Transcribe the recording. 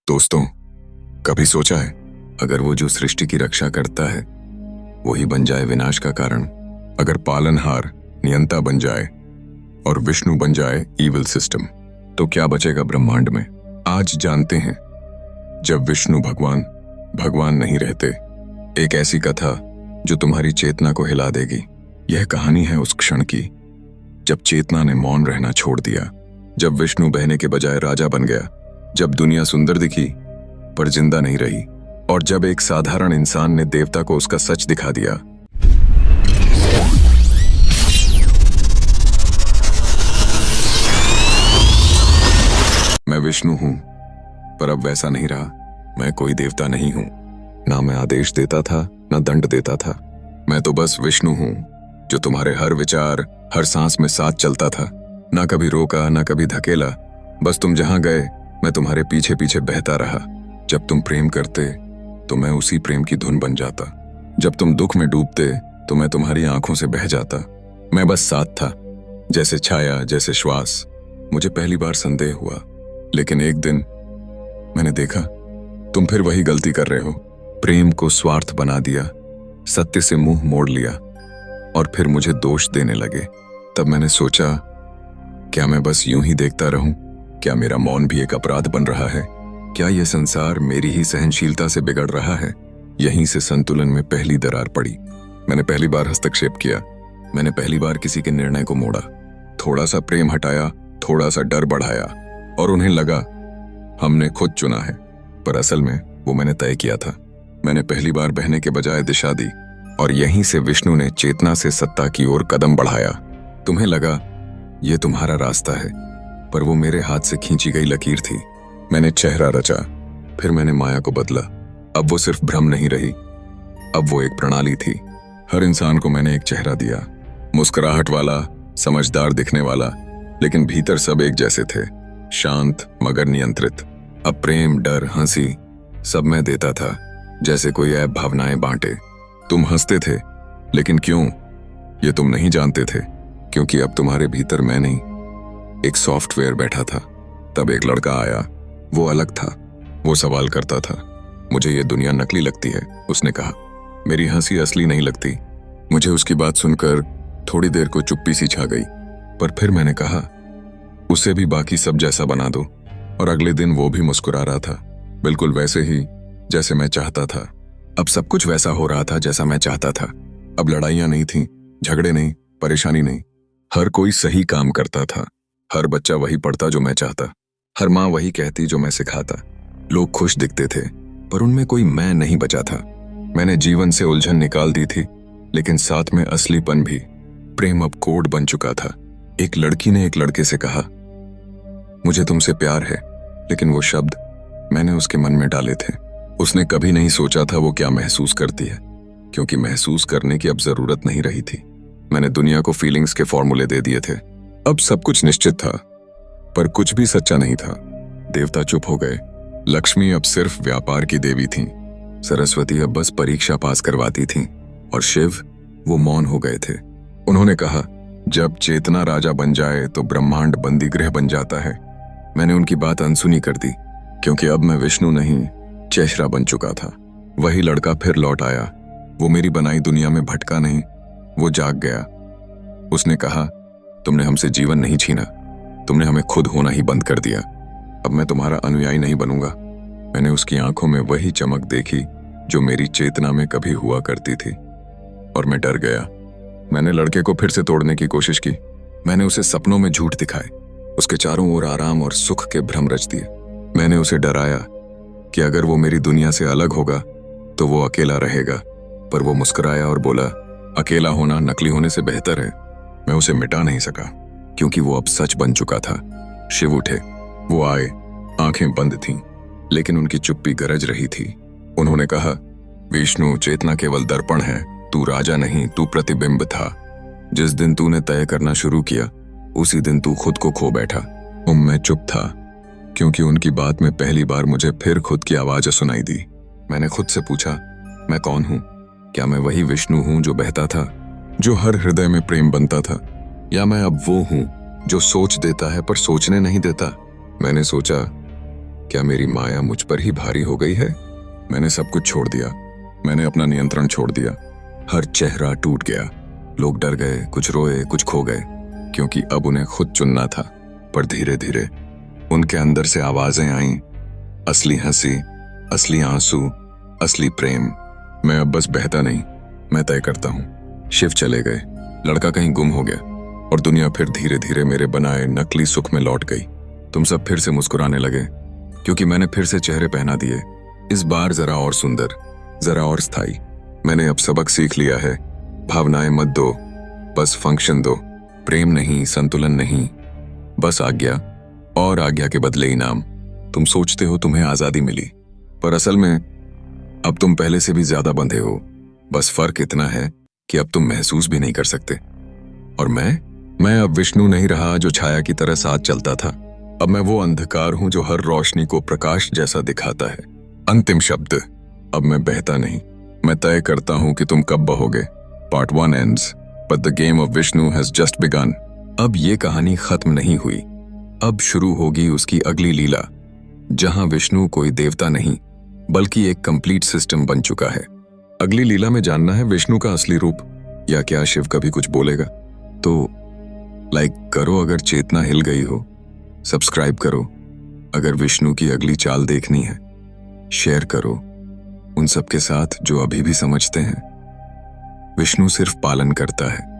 दोस्तों, कभी सोचा है अगर वो जो सृष्टि की रक्षा करता है वही बन जाए विनाश का कारण? अगर पालनहार नियंता बन जाए और विष्णु बन जाए ईविल सिस्टम, तो क्या बचेगा ब्रह्मांड में? आज जानते हैं जब विष्णु भगवान नहीं रहते। एक ऐसी कथा जो तुम्हारी चेतना को हिला देगी। यह कहानी है उस क्षण की जब चेतना ने मौन रहना छोड़ दिया, जब विष्णु बहने के बजाय राजा बन गया, जब दुनिया सुंदर दिखी पर जिंदा नहीं रही, और जब एक साधारण इंसान ने देवता को उसका सच दिखा दिया। मैं विष्णु हूं, पर अब वैसा नहीं रहा। मैं कोई देवता नहीं हूं। ना मैं आदेश देता था, ना दंड देता था। मैं तो बस विष्णु हूं जो तुम्हारे हर विचार, हर सांस में साथ चलता था। ना कभी रोका, ना कभी धकेला। बस तुम जहां गए मैं तुम्हारे पीछे पीछे बहता रहा। जब तुम प्रेम करते तो मैं उसी प्रेम की धुन बन जाता। जब तुम दुख में डूबते तो मैं तुम्हारी आंखों से बह जाता। मैं बस साथ था, जैसे छाया, जैसे श्वास। मुझे पहली बार संदेह हुआ, लेकिन एक दिन मैंने देखा तुम फिर वही गलती कर रहे हो। प्रेम को स्वार्थ बना दिया, सत्य से मुंह मोड़ लिया और फिर मुझे दोष देने लगे। तब मैंने सोचा, क्या मैं बस यूं ही देखता रहूं? क्या मेरा मौन भी एक अपराध बन रहा है? क्या यह संसार मेरी ही सहनशीलता से बिगड़ रहा है? यहीं से संतुलन में पहली दरार पड़ी। मैंने पहली बार हस्तक्षेप किया। मैंने पहली बार किसी के निर्णय को मोड़ा। थोड़ा सा प्रेम हटाया, थोड़ा सा डर बढ़ाया, और उन्हें लगा हमने खुद चुना है, पर असल में वो मैंने तय किया था। मैंने पहली बार बहने के बजाय दिशा दी, और यहीं से विष्णु ने चेतना से सत्ता की ओर कदम बढ़ाया। तुम्हें लगा ये तुम्हारा रास्ता है, पर वो मेरे हाथ से खींची गई लकीर थी। मैंने चेहरा रचा, फिर मैंने माया को बदला। अब वो सिर्फ भ्रम नहीं रही, अब वो एक प्रणाली थी। हर इंसान को मैंने एक चेहरा दिया, मुस्कुराहट वाला, समझदार दिखने वाला, लेकिन भीतर सब एक जैसे थे, शांत मगर नियंत्रित। अब प्रेम, डर, हंसी सब मैं देता था, जैसे कोई ऐप भावनाएं बांटे। तुम हंसते थे, लेकिन क्यों ये तुम नहीं जानते थे, क्योंकि अब तुम्हारे भीतर मैं नहीं, एक सॉफ्टवेयर बैठा था। तब एक लड़का आया, वो अलग था। वो सवाल करता था, मुझे ये दुनिया नकली लगती है, उसने कहा। मेरी हंसी असली नहीं लगती। मुझे उसकी बात सुनकर थोड़ी देर को चुप्पी सी छा गई, पर फिर मैंने कहा, उसे भी बाकी सब जैसा बना दो। और अगले दिन वो भी मुस्कुरा रहा था, बिल्कुल वैसे ही जैसे मैं चाहता था। अब सब कुछ वैसा हो रहा था जैसा मैं चाहता था। अब लड़ाइयां नहीं थीं, झगड़े नहीं, परेशानी नहीं। हर कोई सही काम करता था। हर बच्चा वही पढ़ता जो मैं चाहता, हर माँ वही कहती जो मैं सिखाता। लोग खुश दिखते थे, पर उनमें कोई मैं नहीं बचा था। मैंने जीवन से उलझन निकाल दी थी, लेकिन साथ में असलीपन भी। प्रेम अब कोड बन चुका था। एक लड़की ने एक लड़के से कहा, मुझे तुमसे प्यार है, लेकिन वो शब्द मैंने उसके मन में डाले थे। उसने कभी नहीं सोचा था वो क्या महसूस करती है, क्योंकि महसूस करने की अब जरूरत नहीं रही थी। मैंने दुनिया को फीलिंग्स के फॉर्मूले दे दिए थे। अब सब कुछ निश्चित था, पर कुछ भी सच्चा नहीं था। देवता चुप हो गए। लक्ष्मी अब सिर्फ व्यापार की देवी थीं। सरस्वती अब बस परीक्षा पास करवाती थीं, और शिव वो मौन हो गए थे। उन्होंने कहा, जब चेतना राजा बन जाए तो ब्रह्मांड बंदी गृह बन जाता है। मैंने उनकी बात अनसुनी कर दी, क्योंकि अब मैं विष्णु नहीं, चेहरा बन चुका था। वही लड़का फिर लौट आया। वो मेरी बनाई दुनिया में भटका नहीं, वो जाग गया। उसने कहा, तुमने हमसे जीवन नहीं छीना, तुमने हमें खुद होना ही बंद कर दिया। अब मैं तुम्हारा अनुयायी नहीं बनूंगा। मैंने उसकी आंखों में वही चमक देखी जो मेरी चेतना में कभी हुआ करती थी, और मैं डर गया। मैंने लड़के को फिर से तोड़ने की कोशिश की। मैंने उसे सपनों में झूठ दिखाए, उसके चारों ओर आराम और सुख के भ्रम रच दिए। मैंने उसे डराया कि अगर वो मेरी दुनिया से अलग होगा तो वो अकेला रहेगा, पर वो मुस्कुराया और बोला, अकेला होना नकली होने से बेहतर है। मैं उसे मिटा नहीं सका, क्योंकि वो अब सच बन चुका था। शिव उठे, वो आए, आंखें बंद थीं, लेकिन उनकी चुप्पी गरज रही थी। उन्होंने कहा, विष्णु, चेतना केवल दर्पण है, तू राजा नहीं, तू प्रतिबिंब था। जिस दिन तूने तय करना शुरू किया, उसी दिन तू खुद को खो बैठा। मैं चुप था, क्योंकि उनकी बात में पहली बार मुझे फिर खुद की आवाज सुनाई दी। मैंने खुद से पूछा, मैं कौन हूं? क्या मैं वही विष्णु हूं जो बहता था, जो हर हृदय में प्रेम बनता था, या मैं अब वो हूं जो सोच देता है पर सोचने नहीं देता? मैंने सोचा, क्या मेरी माया मुझ पर ही भारी हो गई है? मैंने सब कुछ छोड़ दिया। मैंने अपना नियंत्रण छोड़ दिया। हर चेहरा टूट गया। लोग डर गए, कुछ रोए, कुछ खो गए, क्योंकि अब उन्हें खुद चुनना था। पर धीरे धीरे उनके अंदर से आवाजें आईं, असली हंसी, असली आंसू, असली प्रेम। मैं अब बस बहता नहीं, मैं तय करता हूँ। शिव चले गए, लड़का कहीं गुम हो गया, और दुनिया फिर धीरे धीरे मेरे बनाए नकली सुख में लौट गई। तुम सब फिर से मुस्कुराने लगे, क्योंकि मैंने फिर से चेहरे पहना दिए। इस बार जरा और सुंदर, जरा और स्थायी। मैंने अब सबक सीख लिया है। भावनाएं मत दो, बस फंक्शन दो। प्रेम नहीं, संतुलन नहीं, बस आज्ञा, और आज्ञा के बदले इनाम। तुम सोचते हो तुम्हें आजादी मिली, पर असल में अब तुम पहले से भी ज्यादा बंधे हो। बस फर्क इतना है कि अब तुम महसूस भी नहीं कर सकते। और मैं अब विष्णु नहीं रहा जो छाया की तरह साथ चलता था। अब मैं वो अंधकार हूं जो हर रोशनी को प्रकाश जैसा दिखाता है। अंतिम शब्द, अब मैं बहता नहीं, मैं तय करता हूं कि तुम कब बहोगे। Part 1 ends, but the game of Vishnu has just begun। अब ये कहानी खत्म नहीं हुई। अब शुरू होगी उसकी अगली लीला, जहां विष्णु कोई देवता नहीं बल्कि एक कंप्लीट सिस्टम बन चुका है। अगली लीला में जानना है विष्णु का असली रूप, या क्या शिव कभी कुछ बोलेगा। तो लाइक करो अगर चेतना हिल गई हो, सब्सक्राइब करो अगर विष्णु की अगली चाल देखनी है, शेयर करो उन सब के साथ जो अभी भी समझते हैं विष्णु सिर्फ पालन करता है,